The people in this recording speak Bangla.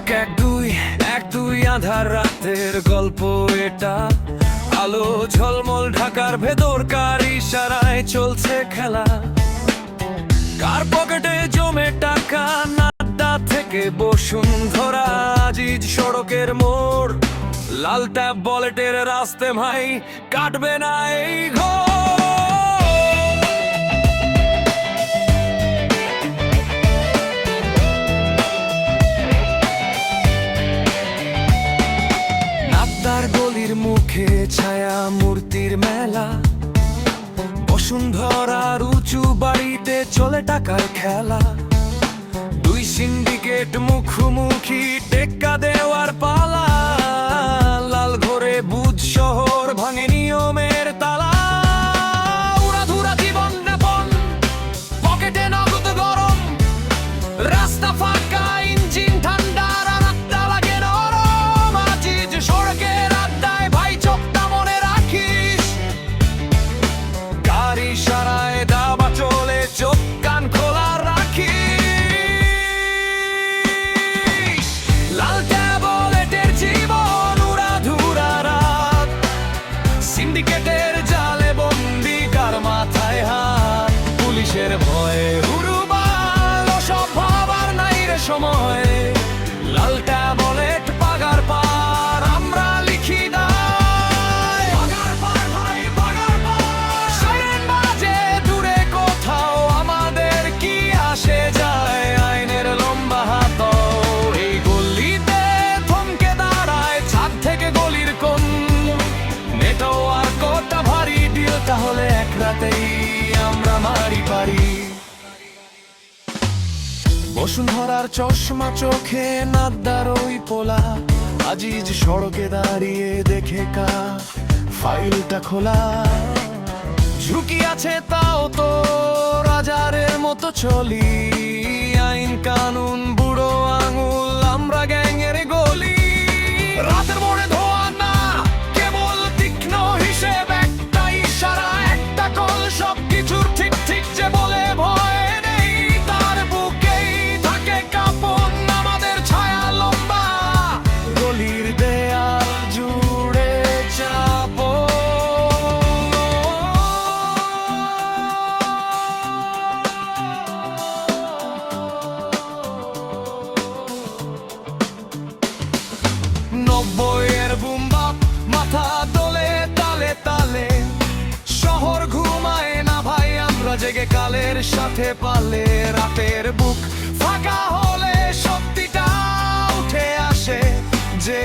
এক দুই আধার রাতের গল্প এটা। আলো ঝলমল ঢাকার ভেতরকার ইশারায় চলছে খেলা। কার পকেটে জমে টাকা, নাড্ডা থেকে বসুন্ধরা, আজিজ সড়কের মোড়, লাল ট্যাব বলেটের রাস্তে ভাই কাটবে না এই ঘর। গলির মুখে ছায়া মূর্তির মেলা, বসুন্ধরার উঁচু বাড়িতে চলে টাকার খেলা। দুই সিন্ডিকেট মুখোমুখি, টেক্কা দেওয়ার পালা। লাল ঘরে বুধ শহর ভাঙে নিয়মের তালা। উড়াধুরা জীবন যাপন, পকেটে নগদ গরম, রাস্তা ফাঁকা, ইঞ্জিন ঠান্ডা, রান্না লাগে নরম। আজিজ সড়কের আড্ডায় ভাই চোখটা মনে রাখিস, কার ইশারায় দাবা চলে চোখ কান খোলা রাখিস। লাল ট্যাবলেটের জীবন, উড়াধুরা রাত, সিন্ডিকেটের জালে বন্দি, কার মাথায় হাত। পুলিশের ভয়ে উড়ুবাল, সব ভাবার নাই রে সময়। লাল ট্যাবলেট পাগার পার, আমরা লিখি দায়। পাগার পার ভাই, পাগার পার। সাইরেন বাজে দূরে কোথাও, আমাদের কি আসে যায়? আইনের লম্বা হাত এই গলিতে থমকে দাঁড়ায়, ছাদ থেকে গলির কোণ। নেটওয়ার্ক কোটা ভারী ডিল, তাহলে এক রাতেই আমরা মারি পারি। বসুন্ধরার চশমা চোখে, নাদ্দার ওই পোলা, আজিজ সড়কে দাঁড়িয়ে দেখে কা ফাইলটা খোলা। ঝুঁকি আছে তাও তো রাজারের মতো চলি, আইন কানুন বুড়ো আঙুল, আমরা গ্যাংয়ের গলি। রাতের মোড়ে ধোয়া না, কেবল তীক্ষ্ণ হিসেব, একটা ইশারা, একটা কল, সবকিছুর ঠিক ঠিক যে বলে ভয় নেই। তার বুকেই থাকে কাঁপন, আমাদের ছায়া লম্বা, গলির দেয়াল জুড়ে চাপ। নব্বইয়ের বুম বাপ, মাথা দোলে তালে তালে। শহর ঘুমায় না ভাই, আমরা জেগে কালের সাথে পালে। রাতের বুক ফাঁকা হলে সত্যিটা উঠে আসে, যে